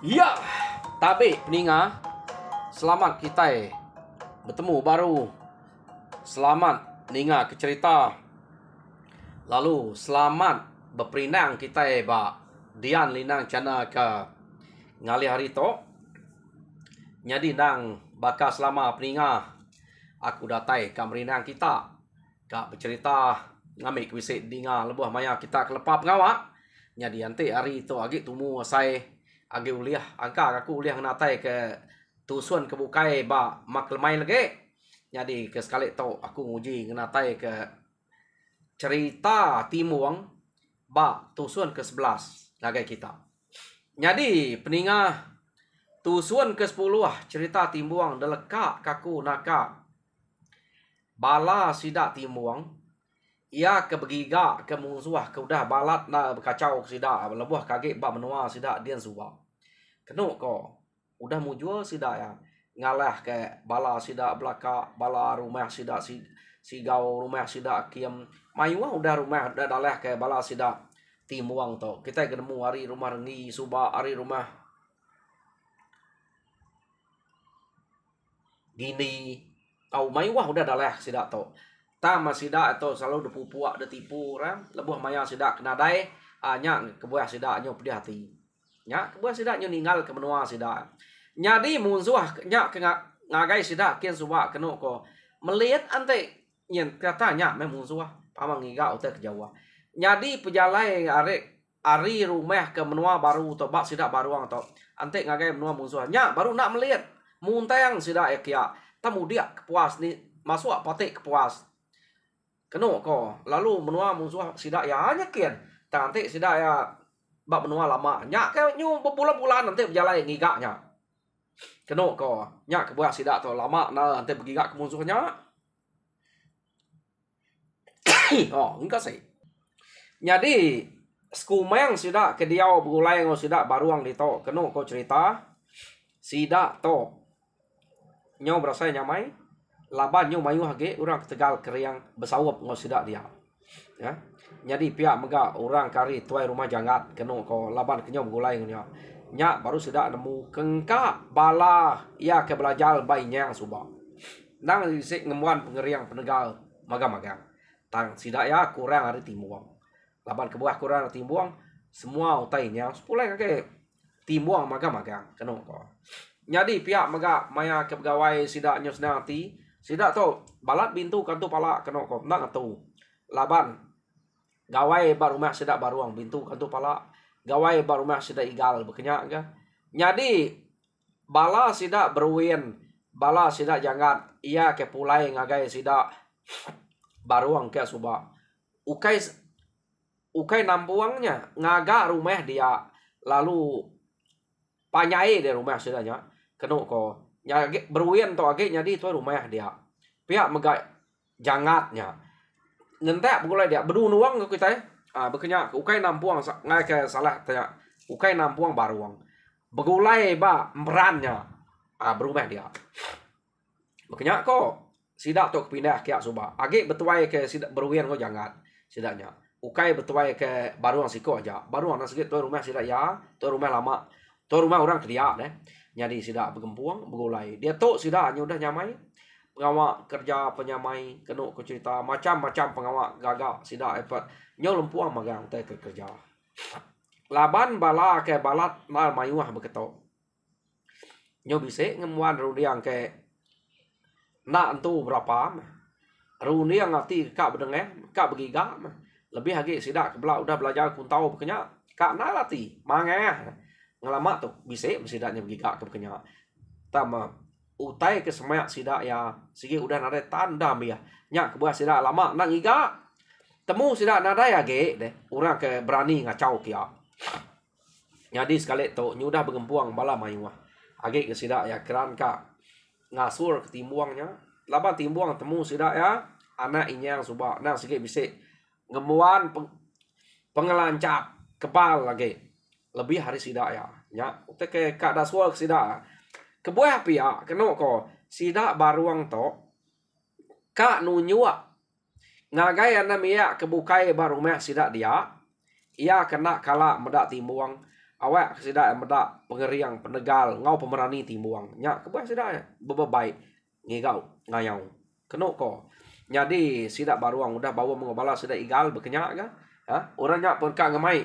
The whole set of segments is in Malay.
Ya, tapi peninga, selamat kita bertemu baru. Selamat ninga ke cerita. Lalu selamat berperinang kita ba dian linang cana ke ngali hari to. Jadi nang baka selama peninga aku datai ka merinang kita. Ka bercerita ngamik wisik dinga lebuh maya kita kelepap ngawak. Jadi nanti hari itu agi tumu asai agi uliah angka aku uliah natai ke tusun ke bukai ba maklemai lagi. Jadi ke sekali tau aku nguji ngenatai ke cerita timuang ba tusun ke-11 lagai kita. Jadi peninga tusun ke-10 cerita timuang deleka kaku naka bala sida timuang ia ke begiga ke musuh ke udah balat na berkacau sida lebuh kaget ba menua sida dian suba. Kenuk ko udah mujul sida ya ngalah ke bala sida belaka bala rumah sida sigau rumah sida kiam mayuah udah rumah udah dalah ke bala sida timuang to kita ketemu hari rumah rengi suba hari rumah gini au mayuah udah dalah sida to tama sida atau selalu depupuak de tipu ram lebuh maya sida kena dai nya kebuah sida nyo pedih hati nya kebuah sida nyo ninggal ke menua sida. Jadi musuh nya ke ngagai sida kian suba keno ko melihat ante nyen katanya me musuh pamang ngiga uta ke Jawa. Jadi pejalai ari rumah ke menua baru to bak sida baruang to ante ngagai menua musuh nya baru nak melihat muntang sida ya kia tamu dia kepuas ni masuk patik kepuas keno ko lalu menua musuh sida ya hanya kian nanti sida ya bak menua lama nya ke nyu berbulan-bulan nanti pejalai ngiga nya keno ko nya kebuah sida to lama na nanti begiga ke musuhnya. Oh enggak sih. Jadi skumeng sida ke diau begulai ngo sida baruang di to keno ko cerita sida to nyo berasa nyamai laban nyo mayu hage orang Tegal keriang besawap ngo sida dia ya. Jadi pihak mega orang kari tuai rumah jangat keno ko laban kenyo begulai nyo nya baru sida nemu kengka bala ia ke belajar bayinya yang suba nang sik ngemuan pengeriang penegal magang-magang tang sida ya kurang hari timuang laban kebuah kurang timuang semua utainya sepulai ke timuang magang-magang keno ko. Jadi pihak mega maya ke pegawai sida nyo senati sida to balat bintu kantu pala keno ko nang atu laban gawai bar rumah sida baruang bintu kantu pala gawai bar rumah sida igal bekenya ga. Jadi bala sida berwin bala sida jangat ia ke pulai ngagai sida baruang ke suba ukai nampuangnya ngaga rumah dia lalu panyai di rumah sida nya keno ko nya berwin to age jadi to rumah dia pihak mega jangatnya ngentek begulai dia bedu nuang ke kita bekenya ukai nampuang ngai ke salah tanya ukai nampuang baruang begulai ba merannya berumah dia bekenya ko sida to pindah kia suba age betuai ke sida berwin ko jangat sidanya ukai betuai ke baruang siko aja baruang nang sikit to rumah sida ya to rumah lama to rumah orang dia deh jadi sida begempuang begulai dia to sida udah nyamai pengawak kerja penyamai keno ko cerita macam-macam pengawak gagak sida efat nyo lempuang magang teh ke kerja laban bala ke balat mal mayuah beketo nyo bise ngemuan rudiang ke nak entu berapa rudiang ngati kak bedenge kak begiga lebih lagi sida kebela udah belajar kuntau bekenya kak nalati mangeh ngelama tuh bise sidanya begiga ke bekenya tama utai ke semak sida ya sige udah nada tanda ya nya kebuah sida lama nang iga temu sida nada ya ge deh orang ke berani ngacau kia. Jadi sekali to nyudah begempuang bala mayuah age ke sida ya keran ka ngasur ke timbuangnya laban timbuang temu sida ya anak inyang suba nang sige bise ngemuan pengelancap kepal lagi lebih hari sida ya nya utek ke kak daswal ke sida kebuah pia keno ko sida baruang to kak nunyua ngagai ana mia kebukai barumah sida dia ia kena kala medak timbuang awak sida medak pengeriang penegal ngau pemerani timbuang nya kebuah sida bebaik ngigau ngayau keno ko jadi sida baruang udah bawa mengobala sida igal berkenyak ga orangnya pun ka ngamai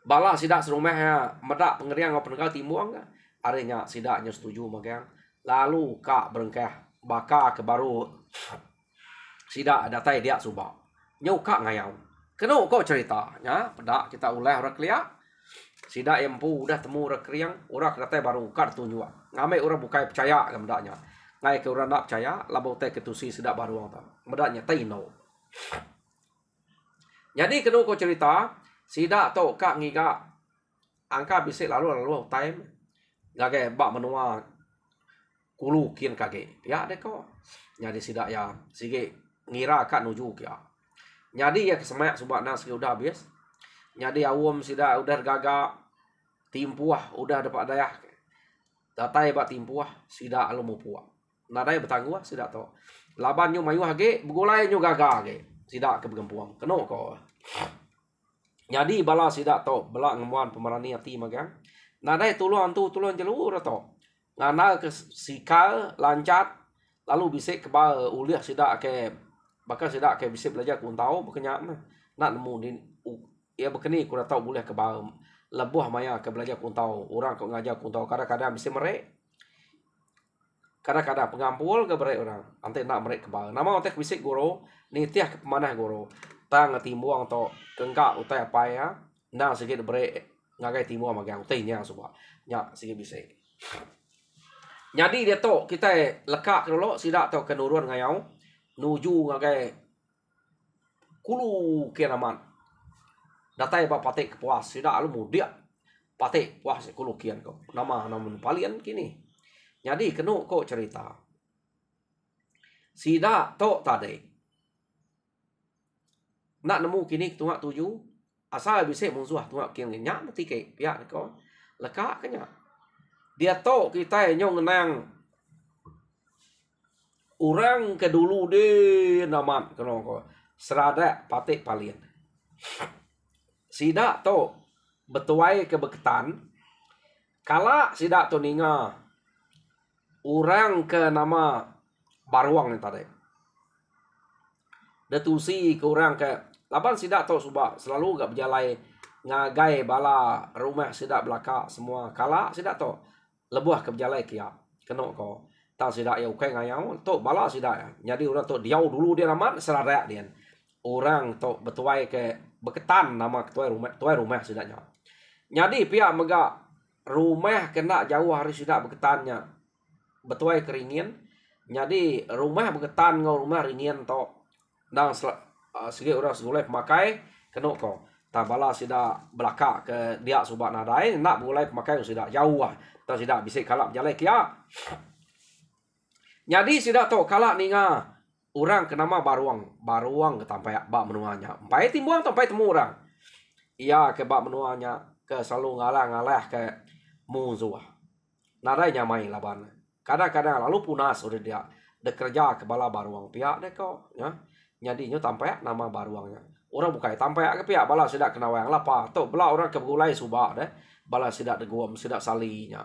bala sida serumah ya medak pengeriang ngau penegal timbuang ga arenya sida nya setuju magang lalu ka berengkah baka ke baru sida datai dia subak nyau ka ngayau keno ko ceritanya pedak kita ulah orang kelia sida empu udah temu orang kriang orang datai baru ka tunjuk ngamai orang bukai percaya ke medaknya ngai ke orang nak percaya labau teh ketusi sida baru ta medaknya taino jadi keno ko cerita sida to ka ngiga angka bisik lalu time ngage bak menua kulu kian kage ya deh ko jadi sida ya sige ngira ka nuju ya jadi ya kesemak subak nas udah habis jadi awam sida udah gaga timpuah udah dapat dayah datai bak timpuah sida alu mupuah nadai bertangguh sida to laban nyu mayu hage begulai nyu gaga ge sida ke begempuang keno ko jadi bala sida to bala ngemuan pemerani ati magang nadai tuluan tu tuluan jalur to ngana ke sikal lancat lalu bisik ke ba uliah sida ke bakal sida ke bisik belajar kuntau bekenya nak nemu di ya bekeni kurang tahu boleh ke ba lebuh maya ke belajar kuntau orang kok ngajar kuntau kadang-kadang bisik merek kadang-kadang pengampul ke merek orang ante nak merek ke ba nama otek bisik guru ni tiah ke pemanah guru tang timbuang to kengka utai apa ya nang sikit merek ngagai timbuang magang utai nya suba nya sikit bisik jadi dia to kita lekak dulu sida to kenurun ngayau nuju ngagai kulu kianaman datai ba patek puas sida alu mudia patek puas kulu kian ko nama palian kini jadi kenu ko cerita sida to tade nak nemu kini tungak tuju asal bisa musuh tungak kian nyak mati ke pihak ko lekak kenya dia to kita nyong nang orang ke dulu de naman keno ko serada patek palian sida to betuai ke beketan kala sida to ninga orang ke nama baruang ni tadi detusi ke orang ke lapan sida to suba selalu gak berjalai ngagai bala rumah sida belaka semua kala sida to lebuah ke berjalai kia keno ko tang sida ya ukai ngayau to bala sida ya jadi orang to diau dulu dia naman serada dia orang to betuai ke beketan nama tuai rumah sidaknya jadi pihak mega rumah kena jauh hari sidak beketannya betuai keringin jadi rumah beketan ngau rumah ringin to dang segi orang segulai pemakai kena ko tabala sidak belaka ke dia subak nadai nak mulai pemakai sidak jauh ah ta sidak bisa kalap jalai kia jadi sidak to kalak ninga orang ke nama baruang ke tampai bak menuanya empai timbuang tampai temu orang iya ke bak menuanya ke selalu ngalah ke musuh nadai nyamai laban kadang-kadang lalu punas udah dia kerja ke bala baruang pihak deh kok ya jadi nyo tampai nama baruangnya orang bukai tampai ke pihak bala sidak kena wayang lapa to bala orang ke gulai subak deh bala sidak deguam sidak salinya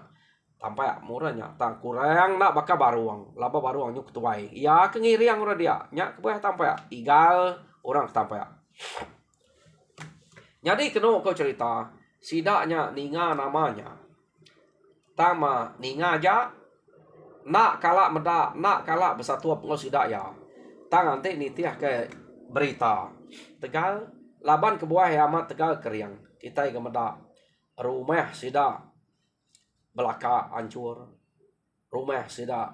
tampai murahnya tang kurang nak baka baruang laba baruang nyuk tuai ya kengiriang ora dia nya kebuah tampai igal orang tampai jadi keno kau cerita sidaknya ninga namanya tama ninga aja nak kalak meda nak kalak bersatu pengol sidak ya tang ante nitiah ke berita tegal laban kebuah amat tegal keriang kita ke meda rumah sidak belaka hancur rumah sida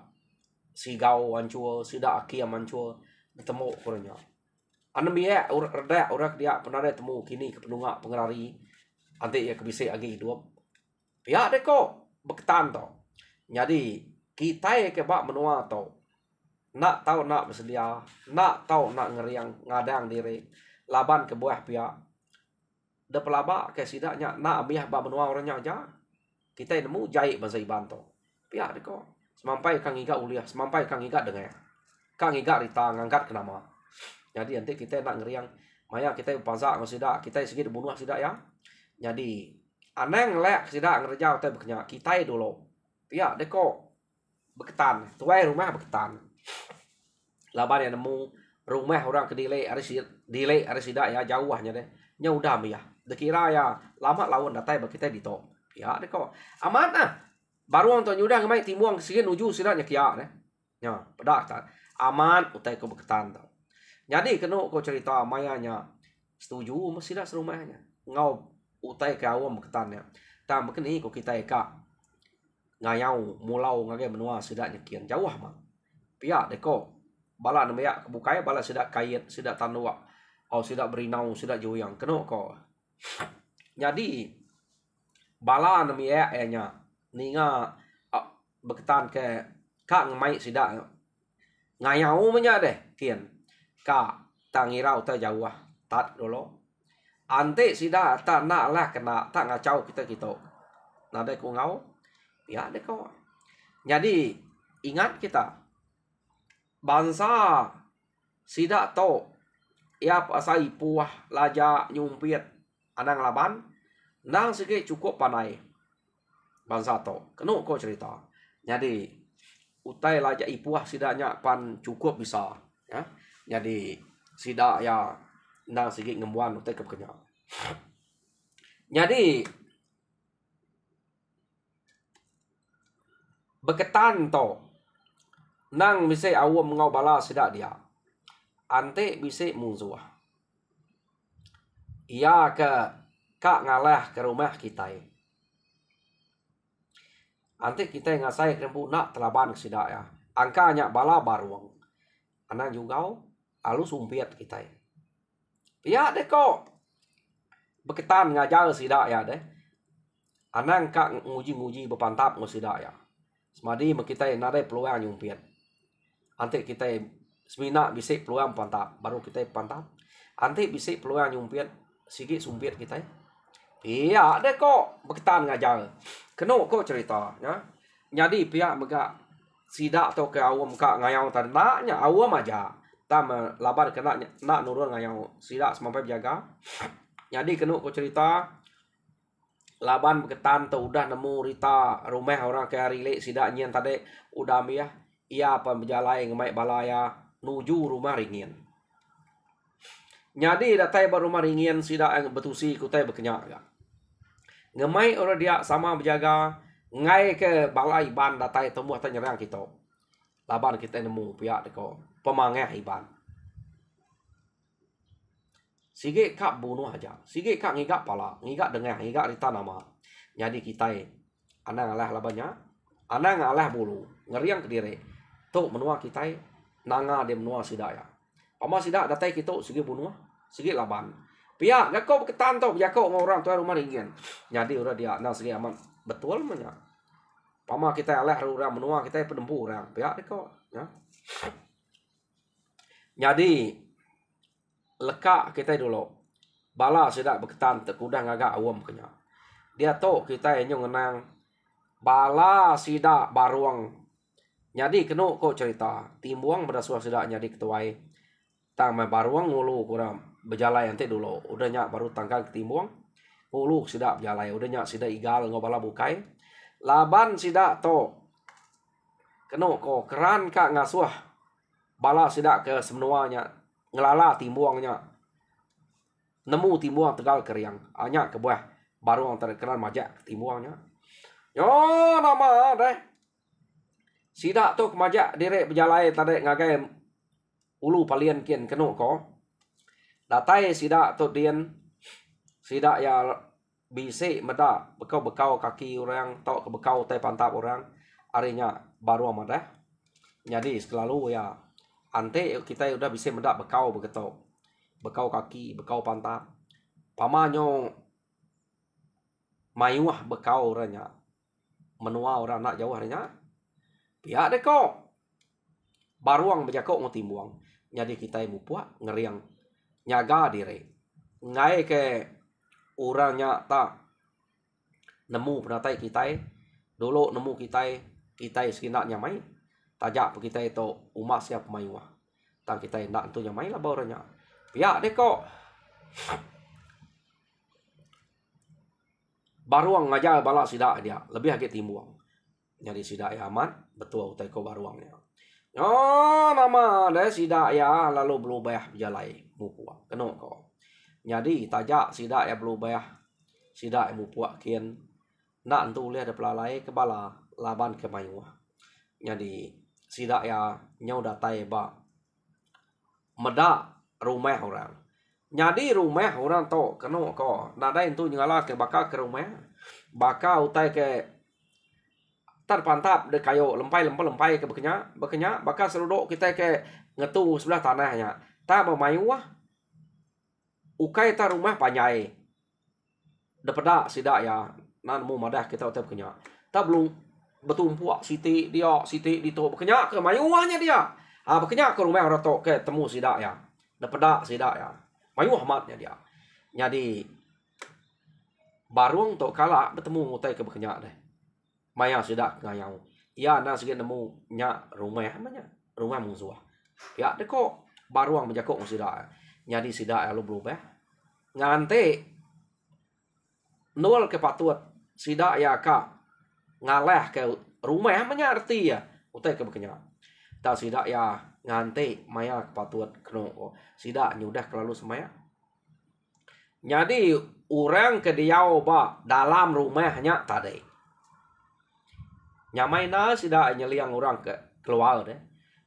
sigau hancur sida akia hancur ketemu kurangnya anu biaya reda orang dia pernah ada temu kini ke penungak pengerari nanti ya kebisik lagi hidup ya deh kok beketan to jadi kita ke bak menua to nak tahu nak bersedia nak tahu nak ngeriang ngadang diri laban ke buah pihak de pelaba ke sidaknya nak ambiah bak menua orangnya aja kita nemu jahit bahasa Ibanto. Pihak deko. Semampai kang iga uliah, semampai kang iga dengar. Kang iga rita ngangkat ke nama. Jadi nanti kita nak ngeriang maya kita pansak ngosida, kita segi dibunuh sida ya. Jadi anang lek sida ngerjau teh beknya kita dulu. Pia deko beketan. Tuai rumah beketan. Laban yang nemu rumah orang ke delay ada sida ya jauhnya deh. Nya udah ya. Dekira ya lama lawan datai kita dito. Ya deko aman ah. Baru untuk nyudah ngemai timuang sih nuju sida nya kia deh. Nya pedak tak. Aman utai ko beketan tau. Jadi kena ko cerita mayanya setuju mesti dah serumahnya. Ngau utai ke awam beketannya. Tak mungkin ini ko kita eka ngayau mulau ngage menua sida nyekian jauh mah. Pia deko bala namanya kebukai bala sida kait sida tanua. Oh sida berinau sida joyang kena ko. Jadi bala namanya nya ninga beketan ke kak ngemai sida ngayau menya deh kian. Ka tangirau ta jauh tat dulu ante sida tak nak lah kena tak ngacau kita gitu nada ku ngau ya deh kau jadi ingat kita bangsa sida to ya pasai puah laja nyumpit anang laban nang segi cukup panai bangsa to kenu ko cerita jadi utai laja ipuah sidanya pan cukup bisa ya. Jadi sida ya nang sigi ngemuan utai kekenya. Jadi beketan to nang bisa awam ngau bala sida dia. Ante bisa musuh. Ia ke kak ngalah ke rumah kita. Ante kita ngasai krempu nak telaban sida ya. Angkanya bala baruang. Anang juga alu sumpit kita. Ya deh kok. Beketan ngajar sida ya deh. Anang kak nguji-nguji bepantap ngusida ya. Semadi kita nade peluang nyumpit. Ante kita semina bisa peluang pantap baru kita pantap. Ante bisa peluang nyumpit sigi sumpit kita. Iya deh kok beketan ngajar. Keno kok cerita ya. Jadi pihak megak sida atau ke awam kak ngayau tandanya awam aja. Tama labar kena nak nurun ngayau sida semampai jaga. Jadi keno kok cerita laban beketan tu udah nemu rita rumah orang ke rilek sida nyen tadi udah ya ia apa berjalai ngemai balaya nuju rumah ringin. Jadi datai baru rumah ringin sida yang betusi kutai berkenyak ya. Ngemai orang dia sama berjaga ngai ke balai ban datai temu atau nyerang kita. Laban kita nemu pihak deko pemangeh iban. Sige kak bunuh aja. Sige kak ngigak pala, ngigak dengah, ngigak rita nama. Jadi kita anang ngalah labannya, anang ngalah bulu, ngeriang ke diri. Tuk menua kita nanga dia menua sidaya. Pama sidak datai kita sige bunuh, sige laban. Pihak gak kau ketan tau, kau orang tua rumah ringin. Jadi udah dia nang sige aman betul menya. Pama kita alah orang menua kita pedempu orang. Pihak kau ya. Jadi lekak kita dulu. Bala sidak beketan tekudah ngagak awam kenya. Dia to kita yang ngenang bala sidak baruang. Jadi kena kok cerita timbuang berdasar sidak jadi ketuai. Tang baruang ngulu kurang berjalan nanti dulu. Udah nyak baru tangkal ke timbuang. Ngulu sidak berjalan. Udah nyak sidak igal ngobala bukai. Laban sidak to. Kena kok keran kak ngasuh. Bala sidak ke semenuanya ngelala timbuangnya. Nemu timbuang tegal keriang. Hanya ke buah baru yang terkeran majak timbuangnya. Yo nama deh. Sidak tu kemajak direk berjalai tadi ngagai ulu palian kian kenu ko. Datai sidak tu dian sidak ya bisi meda bekau-bekau kaki orang tok ke bekau tai pantap orang arinya baru amadah. Jadi selalu ya ante kita udah bisa meda bekau begitu. Bekau kaki, bekau pantap. Pamanyo mayuah bekau orangnya. Menua orang nak jauh orangnya. Pihak deh kok. Baruang berjakok ngotimbuang. Jadi kita ibu puak ngeriang. Nyaga diri. Ngai ke orangnya tak. Nemu penatai kita. Dulu nemu kita. Kita sekinak nyamai. Tajak kita itu umat siap mayuah. Tak kita nak tu nyamai lah orangnya. Pihak deh kok. baruang ngajar bala sidak dia lebih agak timbuang. Jadi sidak ya amat betul utai ko baruangnya. Oh nama dah sidak ya lalu berubah berjalai mupuak kena ko. Jadi tajak sidak ya berubah sidak mupuak kian nak tu lihat ada pelalai ke bala laban ke mayuah. Jadi sidak ya nyau datai ba medak rumah orang. Jadi rumah orang tu kena ko. Nadai tu nyala ke bakal ke rumah. Bakal utai ke terpantap de kayo lempai ke bekenya bakal seruduk kita ke ngetu sebelah tanahnya. Ta memayuah ukai ta rumah panjai. Depeda sidak ya nan mu madah kita utai bekenya. Ta belum betumpuak siti dia siti dito bekenya ke mayuahnya dia. Bekenya ke rumah orang tu ke temu sidak ya. Depeda sidak ya. Mayuah matnya dia. Jadi baruang tu kala bertemu utai ke bekenya deh. Maya sidak ngayau. Ya na sige nemu nya rumah namanya. Rumah musuh. Ya deko baruang menjakok sidak. Jadi sidak lu berubah. Ngante nol ke patut sidak ya ka ngaleh ke rumah namanya arti ya. Utai ke bekenya. Ta sidak ya ngante maya patut keno sidak nyudah kelalu semaya. Jadi orang ke diau ba dalam rumahnya tadi. Nyamai na sidak nyeliang orang ke keluar deh.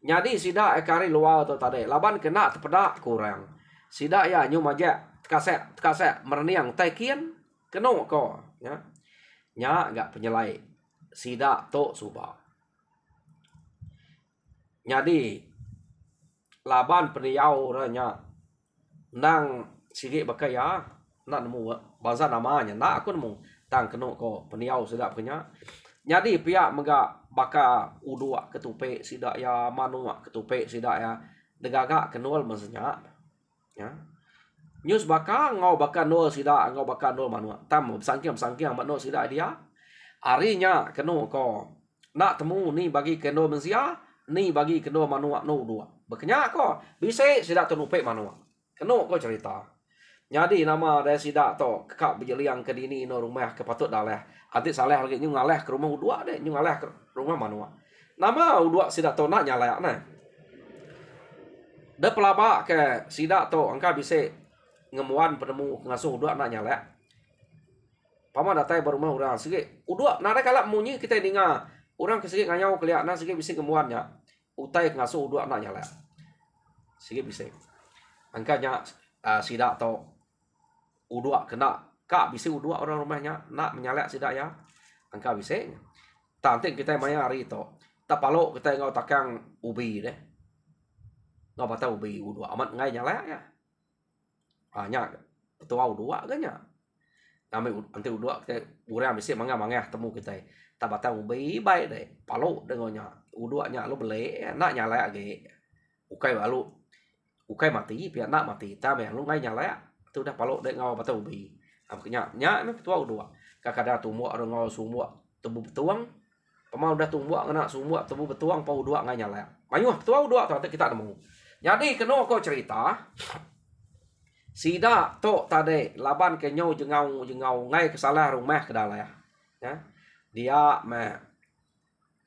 Jadi sidak kari luar tu tadi. Laban kena terpedak kurang. Sidak ya nyu maja tekasek merniang tekian keno ko ya. Nya gak penyelai. Sidak to subah. Jadi laban peniau ranya nang sige bakaya nak nemu bahasa namanya nak aku nemu tang keno ko peniau sidak punya. Jadi pihak mega baka udua ketupe sidak ya manua ketupe sidak ya degaga kenul maksudnya ya. News baka ngau baka nol sidak ngau baka nol manua tam sangkiang manua sidak dia. Arinya keno ko nak temu ni bagi kenul mensia ni bagi kenul manua no dua. Bekenya ko bisa sidak tenupe manua. Keno ko cerita. Jadi nama dari sidak to kekak berjeliang ke dini no rumah kepatut daleh. Adik saleh lagi nyu ngaleh ke rumah udua deh, nyu ngaleh ke rumah manua. Nama udua sidak to nak nyalayak nah. De pelaba ke sidak to angka bisa ngemuan penemu ngasuh udua nak nyalayak. Pama datai baru mah urang sige udua nada kala munyi kita dinga. Urang ke sige nganyau keliakna sige bisa ngemuannya. Utai ngasuh udua nak nyalayak. Sige bisa. Angkanya sidak to udua kena kak bisa udua orang rumahnya nak menyalak sidak ya angka bisa tanting kita maya hari itu tapalo kita ngau takang ubi deh ngau bata ubi udua amat ngai nyalak ya nya ketua udua ganya nami anti udua kita urang bisa mangga temu kita tabata ubi baik deh palo dengonya udua nya lu beli nak nyalak ge ukai balu ukai mati pihak nak mati ta me lu ngai nyalak tu dah palo dek ngau bata ubi. Akhirnya nya ketua udua. Kakada tumbuak orang ngau sumbuak tebu betuang. Pemau dah tumbuak kena sumbuak tebu betuang pau udua ngai nyala. Mayuh ketua udua tu kita nemu. Jadi kena ko cerita. Sida to tade laban ke nyau jengau ngai kesalah rumah ke dalam ya. Dia me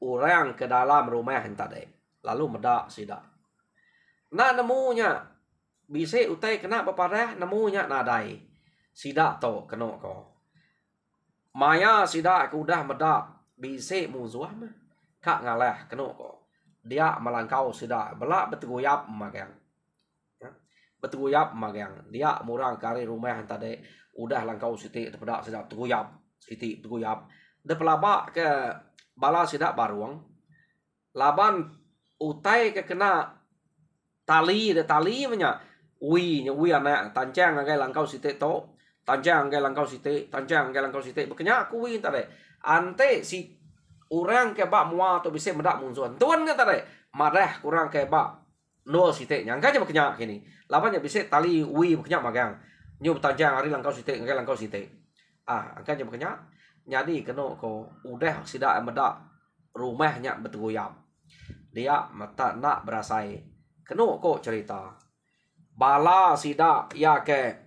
orang ke dalam rumah tade. Lalu medak sida. Nah nemunya bisa utai kena beparah nemunya nadai. Sidak to kena ko. Maya sidak aku udah medak bisa musuh mah. Kak ngalah kena ko. Dia melangkau sidak belak betuguyap magang. Ya. Betuguyap magang. Dia murang kari rumah tadi udah langkau siti terpedak sidak betuguyap. Siti betuguyap. De pelabak ke bala sidak baruang. Laban utai ke kena tali nya. Wi anak tancang agai langkau siti to. Tanjang ke langkau siti, bekenya aku win tadi. Ante si orang ke bak mua tu bisa medak munsuan. Tuan ke tadi, marah kurang ke bak no siti. Nyangka aja bekenya kini. Lapannya bisa tali wi bekenya magang. Nyu tanjang hari langkau siti, ngai langkau siti. Angka aja bekenya. Jadi kena ko udah sidak medak rumahnya betuguyap. Dia mata nak berasai. Kena ko cerita. Bala sidak ya ke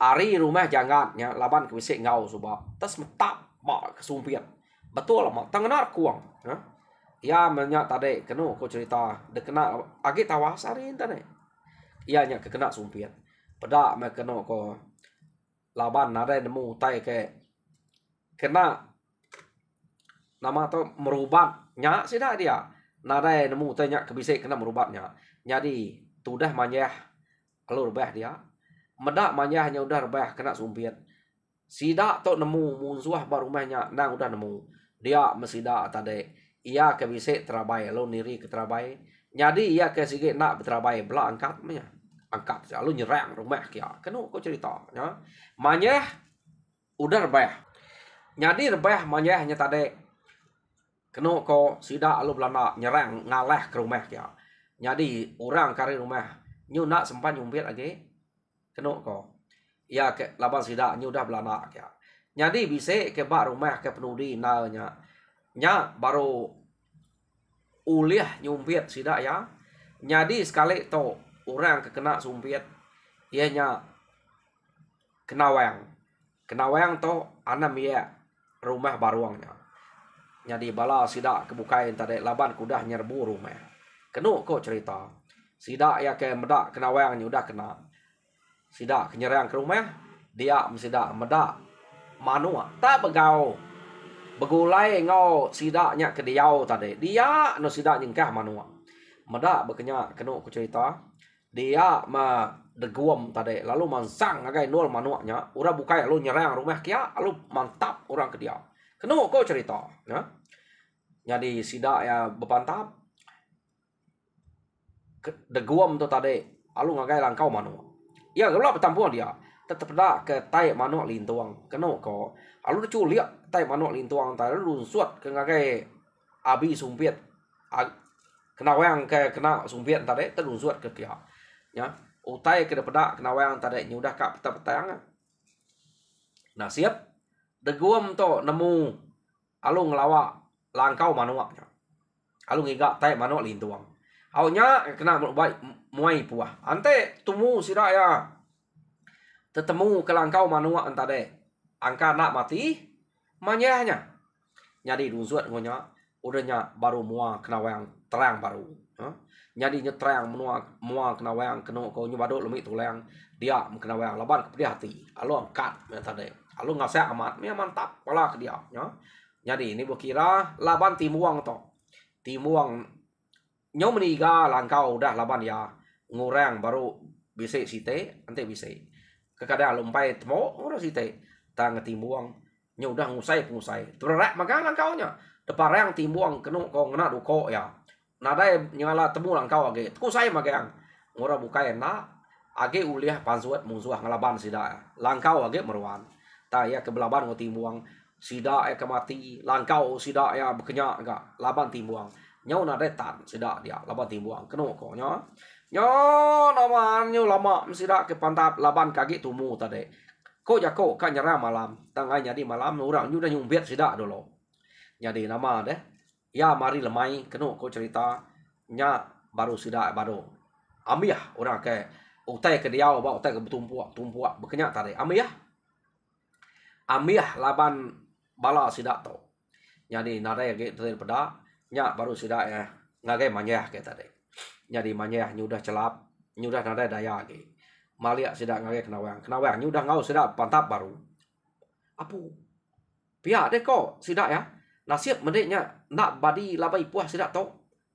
Ari rumah jangan nya laban ke bisik ngau sebab tas metap bak kesumpian. Betul lah mak tangenar kuang. Ya menyak tadi kena ko cerita de kena agi tawas hari tadi. Ia nya kena sumpian. Pada me kena ko laban nada nemu tai ke kena nama tu merubat nya sida dia. Nada nemu tai nya ke bisik kena merubatnya. Jadi tudah manyah alur bah dia. Medak manyahnya udah rebah kena sumpian. Sida tok nemu munsuah barumahnya nang udah nemu. Dia mesida tadi. Ia ke bisik terabai lo niri ke terabai. Jadi ia ke sige nak berterabai bela angkat menya. Angkat lalu nyerang rumah kia. Kena kau cerita ya. Manyah udah rebah. Jadi rebah manyahnya tadi. Kena kau sida lo belanda nyerang ngalah ke rumah kia. Jadi orang kari rumah nyu nak sempat nyumpit lagi. Kena ko. Ya ke laban sida nyu dah belana ya. Jadi bisa ke bak rumah ke penudi nanya. Nya baru uliah nyumpit sida ya. Jadi sekali to orang ke kena sumpit ianya kenawang. Kenawang to anam ya rumah baruangnya. Jadi bala sida kebukain tadi laban kudah nyerbu rumah. Kena ko cerita. Sida ya ke medak kenawang udah kena. Sida kenyerang ke rumah, dia sida medak manua tak begau begulai ngau sida nya ke diau tadi dia no sida nyengkah manua medak bekenya kena ku cerita dia ma deguam tadi lalu mansang agai nol manuanya ura bukai lalu nyerang rumah kia lalu mantap orang ke dia kena ku cerita ya jadi sida ya bepantap deguam tu tadi lalu ngagai langkau manua. Ya gelap tampuan dia. Tetap dah ke tai manuk lintuang. Kena ko. Alu cu liak tai manuk lintuang tai lu suat ke ngagai abi sumpit. Kena wayang ke kena sumpit tadi terus suat ke kia. Ya. Utai ke depada kena wayang tadi nyudah kap petang. Nah siap. Deguam to nemu alu ngelawak langkau manuaknya. Alu ngiga tai manuk lintuang. Aunya kena baik muai puah. Ante tumu sida ya. Tetemu ke langkau manua antade. Angka nak mati manyahnya. Jadi dunsuat ngonya udahnya baru mua kena wayang terang baru. Jadi nyetrang mua kena wayang kena ko nyubado lumi tulang dia kena wayang laban ke hati. Alu angkat tade. Alu ngasak amat me mantap pala ke dia ya. Jadi ini berkira laban timuang to. Timuang nyo meniga langkau udah laban ya ngurang baru bisa site ante bisa kekadang lumpai temo ora site tang timuang nyo udah ngusai terak maka langkaunya deparang timuang kenu ko ngena duko ya nada nyala temu langkau age kusai magang ngora buka enak age uliah pansuat musuh ngalaban sida langkau age meruan ta ya ke belaban ngo timuang sida ya kemati langkau sida ya bekenya enggak laban timuang nhau na tan sida dia laban timuang keno ko nyo nama nyo lama sida ke pantap laban kaki tumu tadi ko jako kan nyara malam tangai jadi malam orang nyu dah nyumbet sida dulu jadi nama deh ya mari lemai keno ko cerita nya baru sida baru amiah orang ke utai ke diau ba utai ke tumpuak bekenya tadi amiah laban bala sida to jadi nada ya gitu pada nya baru sudah ya ngagai manyah kayak tadi jadi manyah nyudah celap nyudah nada daya ge malia sudah ngagai kenawang nyudah ngau sudah pantap baru apu pihak deh kok sudah ya nasib mendeknya nak badi labai puas sudah to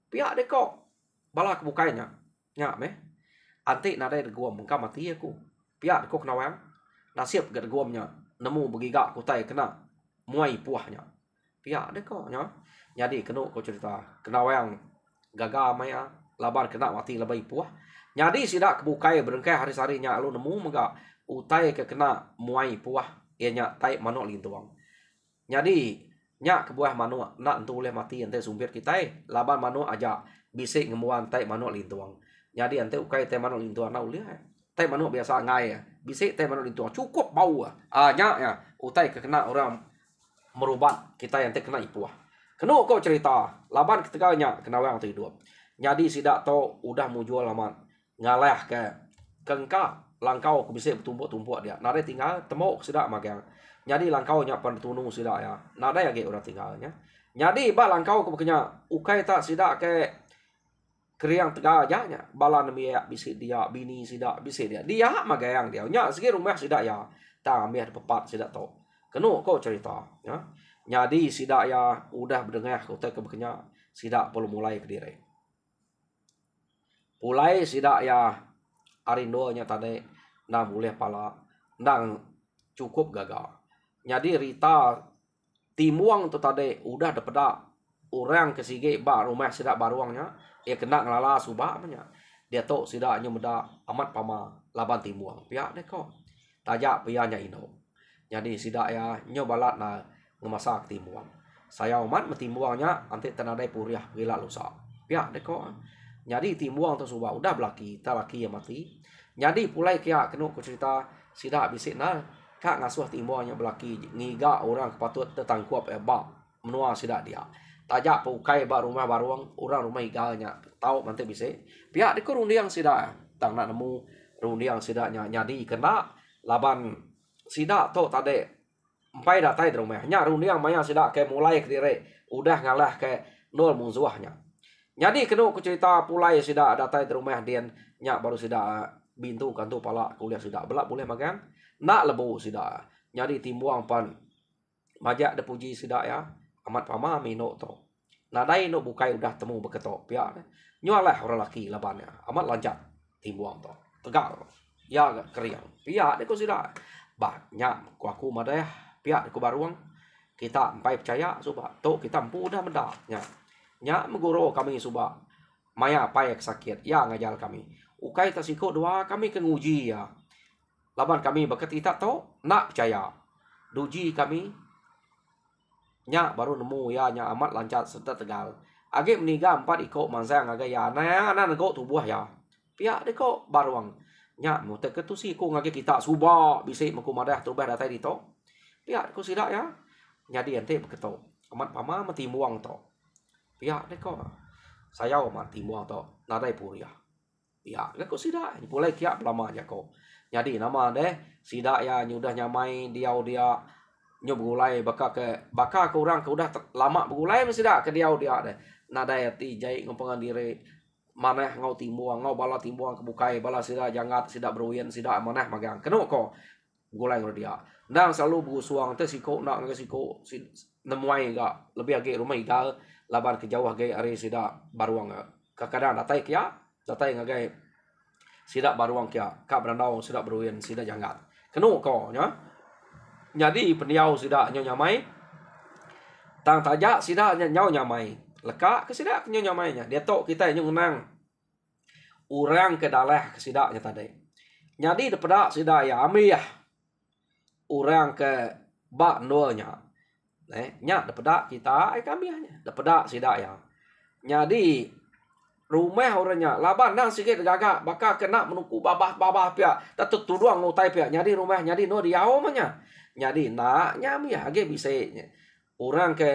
pihak deh kok bala kebukainya nya meh anti nada gua mengka mati aku pihak kok kenawang nasib gak guamnya nemu begigak kutai kena muai puahnya pihak deh kok nya jadi kena ko cerita kena wayang gaga maya laban kena mati labai puah jadi sida kebukai berengkai hari-harinya lu nemu mega utai ke kena muai puah ianya tai manuk lintuang jadi nya kebuah manuk nak entu boleh mati ente sumpir kita laban manuk aja bisik ngemuan tai manuk lintuang jadi ente ukai tai manuk lintuang na uliah tai manuk biasa ngai bisik tai manuk lintuang cukup bau nya ya utai ke kena orang merubat kita ente kena ipuah kena kau cerita laban ketiganya kena wayang tu hidup jadi sida to udah mujual laman ngalah ke kengka langkau ku bisa bertumpuk-tumpuk dia. Nada tinggal temuk sidak magang. Jadi langkau nya pan tunung sidak ya. Nada ya ge orang tinggalnya. Jadi ba langkau ku kenya ukai tak sidak ke kriang tega aja nya. Bala nemi ya bisa dia bini sidak bisa dia. Dia magang dia. Nya segi rumah sidak ya. Tak ambil pepat sidak to. Kenu kau cerita ya. Jadi sidak ya udah berdengah kau ke kenya sidak perlu mulai ke diri. Mulai sidak ya arindo nya tadi nah boleh pala nang cukup gagal. Jadi Rita timuang tu tadi udah dapeda orang kesige ba rumah sidak baruangnya ia kena ngelala subah nya. Dia tok sidaknya meda amat pama laban timuang. Pihak deko. Tajak pianya ino. Jadi sidak ya nyobalat na ngemasak timuang. Saya umat metimuangnya anti tenadai puriah gila lusa. Pihak deko. Jadi timuang tu subah udah belaki, tak laki yang mati. Jadi pulai kia kena ku cerita sidak bisik na kak ngasuh timuangnya belaki ngiga orang kepatut tetangkuap ba menua sidak dia. Tajak pukai ba rumah baruang orang rumah igalnya tahu nanti bisik. Pihak deko rundiang sidak tang nak nemu rundiang sidaknya nyadi kena laban sidak tu tadi empai datai di rumahnya rundiang maya sidak ke mulai ke diri udah ngalah ke nol musuhnya. Jadi kena ku cerita pulai sidak datai di rumah dia nya baru sidak bintu kantu pala kuliah sidak belak boleh makan nak lebu sidak. Jadi timbuang pan majak de puji sidak ya amat pama mino to. Nadai no bukai udah temu beketok pihak nyualah orang laki labannya amat lanjat timbuang to. Tegal ya keriang pihak de ku sidak banyak ku aku madeh pihak de ku baruang kita empai percaya subah to kita empu udah mendak nya meguro kami subah maya payak sakit ya ngajar kami ukai tasiko doa kami ke nguji ya laban kami bakat kita to nak percaya duji kami nya baru nemu ya nya amat lancat serta tegal age meniga 4 iko mansang aga ya na nego tubuh ya pihak deko baruang nya mutek ketusi ko ngage kita subah bisa makumadah tubah datai dito pihak ko sidak ya nyadi ente beketo amat pama metimuang to pihak deko saya mati muang to nadai puriah pihak deko sidak mulai kia lama aja ko jadi nama deh sidak ya nyudah nyamai dia nyobulai baka ke orang ke udah lama begulai mesti dah ke dia deh nadai ti jai ngompongan diri maneh ngau timuang ngau bala timuang kebukai bala sidak jangat sidak beruyen sidak maneh magang kenu ko gulai ngro dia ndang selalu busuang teh siko nak ngasiko nemuai ga lebih age rumah igal laban ke jauh age are sidak baruang kadang datai kia datai ngagai sidak baruang kia ka berandau sidak beruyen sidak jangat kenu ko nya jadi peniau sidak nyo nyamai tang tajak sidak nyau nyamai leka ke sidak nyo nyamainya dia tok kita nyo ngenang urang ke dalah ke sidaknya tadi jadi daripada sidak ya ami ya urang ke bak nolnya nya daripada kita kami hanya daripada sidak ya jadi rumah orangnya laban nang sikit gagak bakal kena menuku babah pia tetut tuduang ngutai pia jadi rumah jadi no diau manya jadi nak nyami age bisa orang ke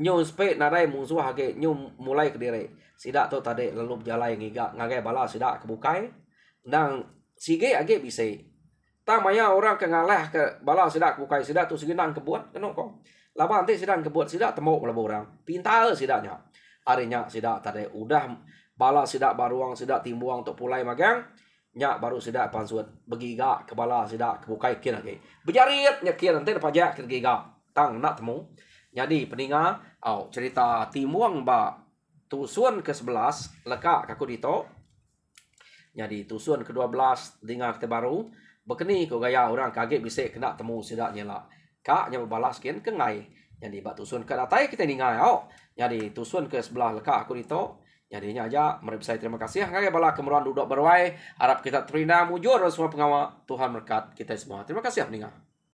nyu spek nadai musuh age nyu mulai ke diri sidak tu tadi lalu berjalan ngiga ngagai bala sidak kebukai nang sige age bisa ta maya orang ke ngalah ke bala sidak kebukai sidak tu sige nang kebuat keno ko laban nanti sidak kebuat sidak temu melabu orang pintar sidaknya arinya sidak tadi udah bala sidak baruang sidak timbuang untuk pulai magang nya baru sidak pansuat begiga kepala sidak kebukai kira lagi berjarit nyakir nanti pajak kegiga tang nak temu jadi peninga cerita timuang ba tusuan ke-11 leka kaku dito jadi tusuan ke-12 dengar kita baru bekeni ko gaya orang kaget bisa kena temu sidaknya lah kak nya balas kian kengai jadi ba tusuan ke datai kita ningai jadi tusuan ke-11 leka aku dito jadinya aja mari saya terima kasih ngagai bala kemeruan duduk berwai harap kita terina mujur semua pengawal Tuhan berkat kita semua terima kasih peninga